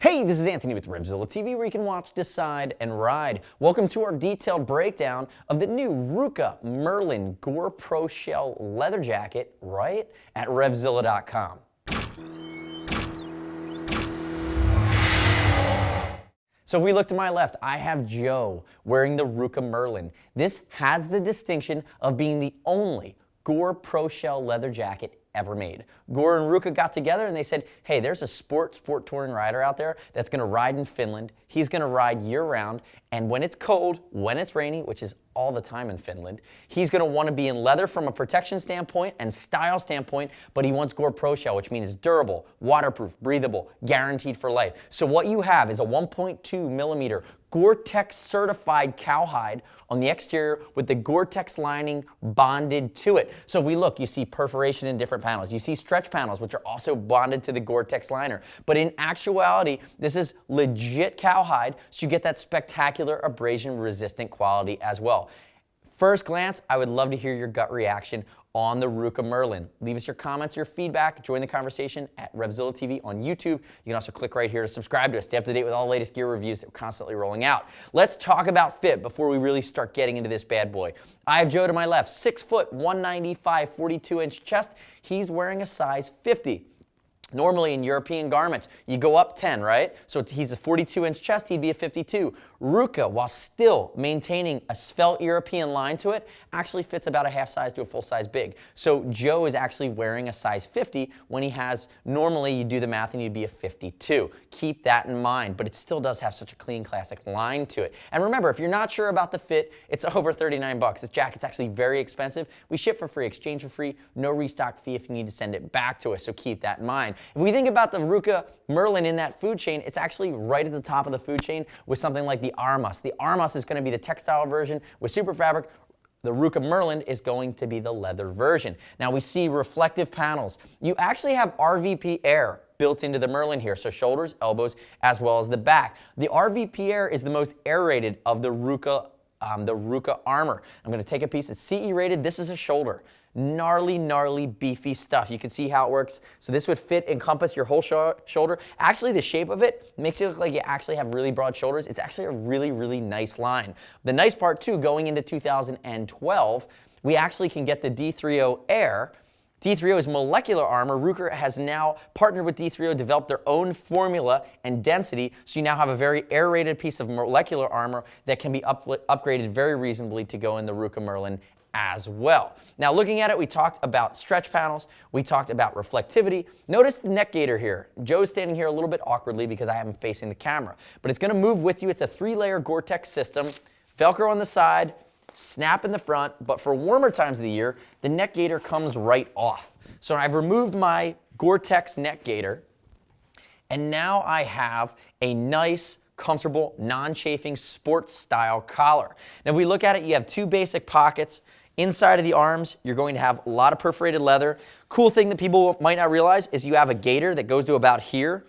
Hey, this is Anthony with RevZilla TV, where you can watch, decide, and ride. Welcome to our detailed breakdown of the new Rukka Merlin Gore Pro Shell leather jacket, right at RevZilla.com. So if we look to my left, I have Joe wearing the Rukka Merlin. This has the distinction of being the only Gore Pro Shell leather jacket ever made. Gore and Rukka got together and they said, hey, there's a sport touring rider out there that's going to ride in Finland. He's going to ride year-round, and when it's cold, when it's rainy, which is all the time in Finland, he's going to want to be in leather from a protection standpoint and style standpoint, but he wants Gore Pro Shell, which means durable, waterproof, breathable, guaranteed for life. So what you have is a 1.2 millimeter Gore-Tex certified cowhide on the exterior with the Gore-Tex lining bonded to it. So if we look, you see perforation in different panels. You see stretch panels, which are also bonded to the Gore-Tex liner. But in actuality, this is legit cowhide, so you get that spectacular abrasion-resistant quality as well. First glance, I would love to hear your gut reaction on the Rukka Merlin. Leave us your comments, your feedback. Join the conversation at RevZilla TV on YouTube. You can also click right here to subscribe to us. Stay up to date with all the latest gear reviews that we're constantly rolling out. Let's talk about fit before we really start getting into this bad boy. I have Joe to my left, 6 foot, 195, 42-inch chest. He's wearing a size 50. Normally in European garments, you go up 10, right? So he's a 42-inch chest, he'd be a 52. Rukka, while still maintaining a svelte European line to it, actually fits about a half size to a full size big. So Joe is actually wearing a size 50 when he has, normally you do the math and you'd be a 52. Keep that in mind, but it still does have such a clean, classic line to it. And remember, if you're not sure about the fit, it's over 39 bucks. This jacket's actually very expensive. We ship for free, exchange for free, no restock fee if you need to send it back to us, so keep that in mind. If we think about the Rukka Merlin in that food chain, it's actually right at the top of the food chain with something like the Armas. The Armas is going to be the textile version with super fabric. The Rukka Merlin is going to be the leather version. Now we see reflective panels. You actually have RVP Air built into the Merlin here, so shoulders, elbows, as well as the back. The RVP Air is the most air-rated of the Rukka armor. I'm going to take a piece. It's CE rated. This is a shoulder. Gnarly, beefy stuff. You can see how it works. So this would encompass your whole shoulder. Actually, the shape of it makes it look like you actually have really broad shoulders. It's actually a really nice line. The nice part too, going into 2012, we actually can get the D3O Air. D3O is molecular armor. Rukka has now partnered with D3O, developed their own formula and density, so you now have a very air-rated piece of molecular armor that can be upgraded very reasonably to go in the Rukka Merlin as well. Now looking at it, we talked about stretch panels, we talked about reflectivity. Notice the neck gaiter here. Joe's standing here a little bit awkwardly because I have him facing the camera, but it's going to move with you. It's a 3-layer Gore-Tex system, Velcro on the side, snap in the front, but for warmer times of the year, the neck gaiter comes right off. So I've removed my Gore-Tex neck gaiter, and now I have a nice, comfortable, non-chafing sports style collar. Now if we look at it, you have 2 basic pockets. Inside of the arms, you're going to have a lot of perforated leather. Cool thing that people might not realize is you have a gaiter that goes to about here.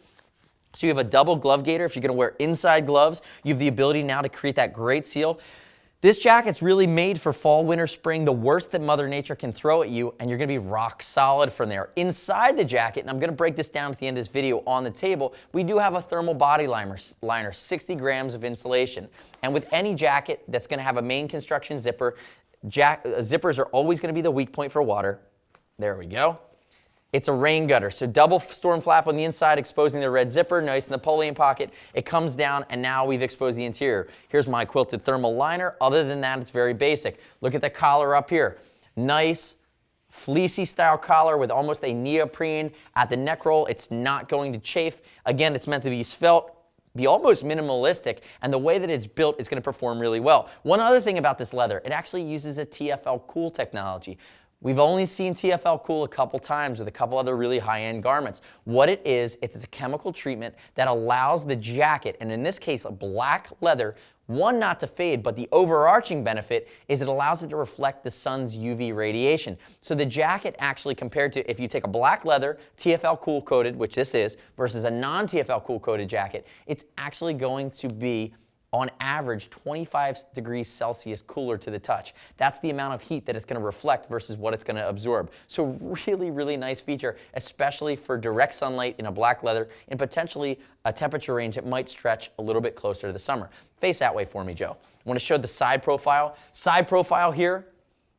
So you have a double glove gaiter. If you're going to wear inside gloves, you have the ability now to create that great seal. This jacket's really made for fall, winter, spring, the worst that Mother Nature can throw at you, and you're going to be rock solid from there. Inside the jacket, and I'm going to break this down at the end of this video on the table, we do have a thermal body liner, 60 grams of insulation. And with any jacket that's going to have a main construction zipper, zippers are always going to be the weak point for water. There we go. It's a rain gutter, so double storm flap on the inside, exposing the red zipper, nice in the Napoleon pocket. It comes down, and now we've exposed the interior. Here's my quilted thermal liner. Other than that, it's very basic. Look at the collar up here. Nice, fleecy style collar with almost a neoprene at the neck roll. It's not going to chafe. Again, it's meant to be svelte, be almost minimalistic, and the way that it's built is going to perform really well. One other thing about this leather, it actually uses a TFL Cool technology. We've only seen TFL Cool a couple times with a couple other really high-end garments. What it is, it's a chemical treatment that allows the jacket, and in this case, a black leather, one, not to fade, but the overarching benefit is it allows it to reflect the sun's UV radiation. So the jacket actually, compared to if you take a black leather, TFL Cool coated, which this is, versus a non-TFL Cool coated jacket, it's actually going to be on average 25 degrees Celsius cooler to the touch. That's the amount of heat that it's going to reflect versus what it's going to absorb. So really, really nice feature, especially for direct sunlight in a black leather and potentially a temperature range that might stretch a little bit closer to the summer. Face that way for me, Joe. I want to show the side profile. Side profile here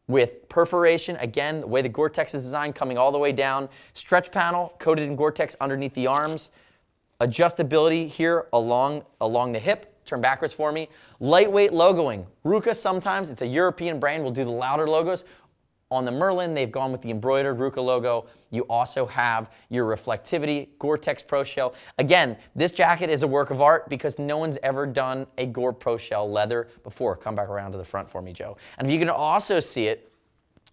with perforation, again, the way the Gore-Tex is designed, coming all the way down. Stretch panel coated in Gore-Tex underneath the arms. Adjustability here along the hip. Turn backwards for me. Lightweight logoing. Rukka sometimes, it's a European brand, will do the louder logos. On the Merlin, they've gone with the embroidered Rukka logo. You also have your reflectivity, Gore-Tex Pro Shell. Again, this jacket is a work of art because no one's ever done a Gore Pro Shell leather before. Come back around to the front for me, Joe. And if you can also see it,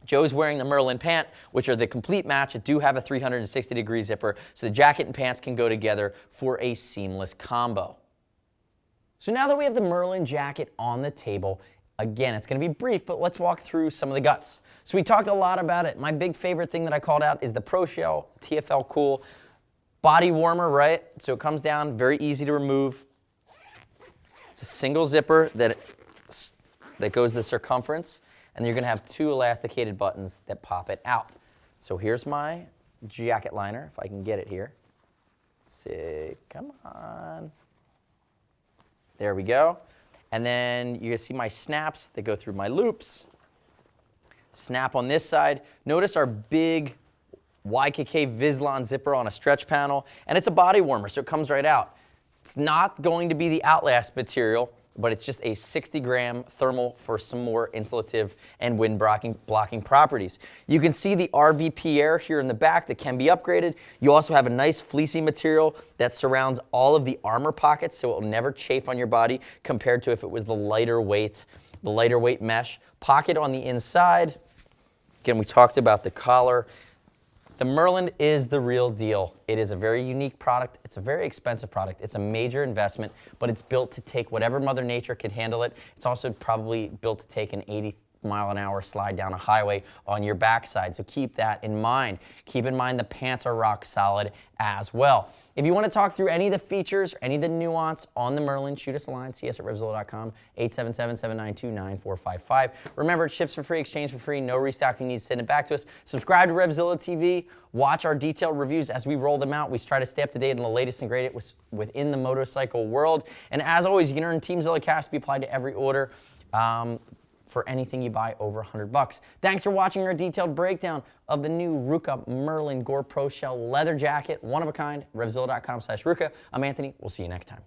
Joe's wearing the Merlin pant, which are the complete match. It do have a 360-degree zipper, so the jacket and pants can go together for a seamless combo. So now that we have the Merlin jacket on the table, again, it's going to be brief, but let's walk through some of the guts. So we talked a lot about it. My big favorite thing that I called out is the Pro Shell, TFL Cool. Body warmer, right? So it comes down, very easy to remove. It's a single zipper that goes the circumference, and you're going to have two elasticated buttons that pop it out. So here's my jacket liner, if I can get it here. Let's see, come on. There we go. And then you're going to see my snaps that go through my loops. Snap on this side. Notice our big YKK Vislon zipper on a stretch panel. And it's a body warmer, so it comes right out. It's not going to be the Outlast material, but it's just a 60-gram thermal for some more insulative and wind blocking properties. You can see the RVP Air here in the back that can be upgraded. You also have a nice fleecy material that surrounds all of the armor pockets, so it will never chafe on your body compared to if it was the lighter weight mesh. Pocket on the inside. Again, we talked about the collar. The Merlin is the real deal. It is a very unique product. It's a very expensive product. It's a major investment, but it's built to take whatever Mother Nature can handle it. It's also probably built to take an 80-mile-an-hour slide down a highway on your backside, so keep that in mind. Keep in mind the pants are rock solid as well. If you want to talk through any of the features, any of the nuance on the Merlin, shoot us a line, cs@RevZilla.com, 877-792-9455. Remember, it ships for free, exchange for free, no restocking needs, send it back to us. Subscribe to RevZilla TV, watch our detailed reviews as we roll them out. We try to stay up to date on the latest and greatest within the motorcycle world. And as always, you can earn Team Zilla cash to be applied to every order. For anything you buy over $100. Thanks for watching our detailed breakdown of the new Rukka Merlin Gore Pro Shell leather jacket. One of a kind, RevZilla.com/Rukka. I'm Anthony. We'll see you next time.